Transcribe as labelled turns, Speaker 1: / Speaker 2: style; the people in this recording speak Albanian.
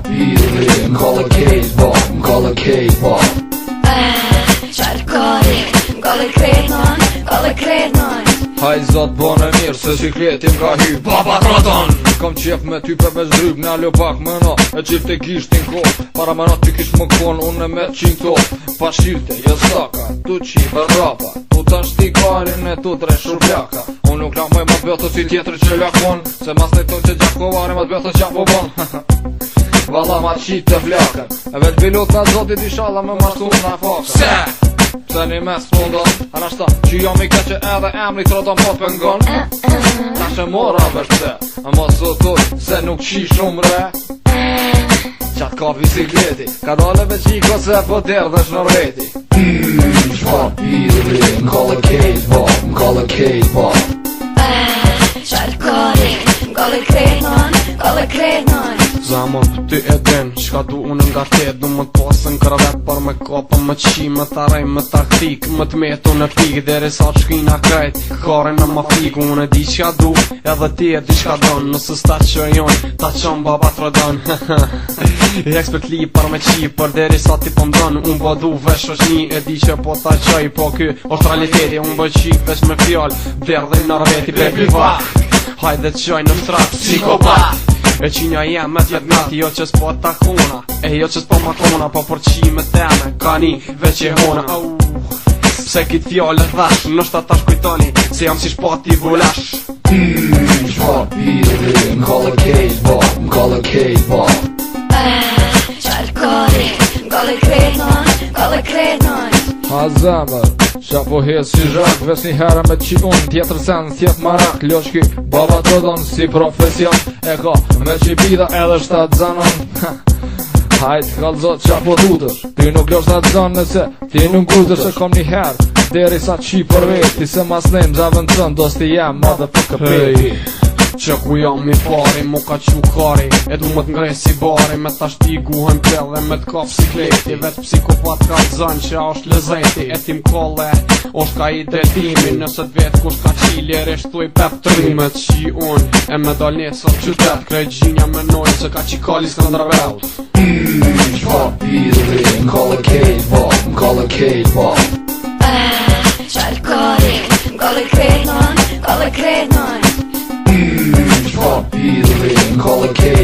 Speaker 1: Piri, m'kollë kejt, m'kollë kejt,
Speaker 2: Qarkari, m'kollë kretnon
Speaker 1: Haj zot bone mirë se sikletim ka hy Baba troton Kom qef me ty për bez dryg Në allo pak më no E qif të gishtin ko Para më no ty kish më kon Unë me qin to Pa shilte, jes staka Tu qipe rapa Tu të shti karin e tu tre shurplaka Unë nuk lak moj ma bëtë si tjetëri që lakon Se mas të ton që gjakovari ma bëtë qa po bon Valla ma qit të flakën E vet pilot nga zotit ishalla me mashtu nga fakën Se një mes mundon Anashta që jam i keqe edhe emri troton po pëngon Ta që mora vërte A mos o tuj se nuk qi shumë re Qatë ka bisikleti Ka dole veç i kose po derdhesh në rreti Shpa piri M'kollë kejt m'kollë kejt
Speaker 2: Qarkari, m'kollë kretnon
Speaker 3: Zamon për ty e din Shka du unë nga tet Du më të pasën kravet Par me kapë më qi Më të arej më taktik Më të metu në pik Dere sa të shkina krejt Kare në ma fik Unë e di qka du Edhe ti e di qka don Nësë sta që jon Ta qëm baba të rëdon I ekspert li par me qi Për deri sa ti po mdon Unë bo du vesh është një E di që po ta qoj Po ky është realiteti Unë bo qik vesh me fjall Derdhe në rëveti pe privat Hajde qoj në shtrat Psikopat E qinja jem me tjet nati Jo që s'po takona E jo që s'po makona Po për qime teme Ka një veq e hona Pse kit fjallë dhash Nështë ata shkujtoni Se jam si shpati vulash
Speaker 1: Shpa piri M'kollë kejt
Speaker 2: Qarkari, m'kollë kretnon
Speaker 1: Ha zemër Qa po hes si zhak Ves një herë me qi unë Tjetër sen tjet marak Ljoshki baba të donë Si profesion E ka me qi pida edhe shtat zanon Hajt kalzot qa po tutësh Ti nuk lo shtat zan nëse Ti nuk gudësh e kom një herë Deri sa qi për veti Se mas nejmë zavën tën Do s'ti jem madhe për këpeti
Speaker 3: Që ku jam i pari, mu ka qu kari E du më t'ngrej si bari Me ta shti guhen plel dhe me t'ka psikleti Vet psikopat ka t'zën që është lezeti E tim kolle, është ka i drejtimi Nëse t'vet kush ka qili e reshtu i pep të rime Qi unë, e me dal nesër qytet Krejt gjinja me nojnë se ka qikali s'ka ndërveut
Speaker 1: Shpa piri, m'kollë kejt
Speaker 2: Qarkari, m'kollë kretnon
Speaker 1: Shpa piri, m'kollë kejt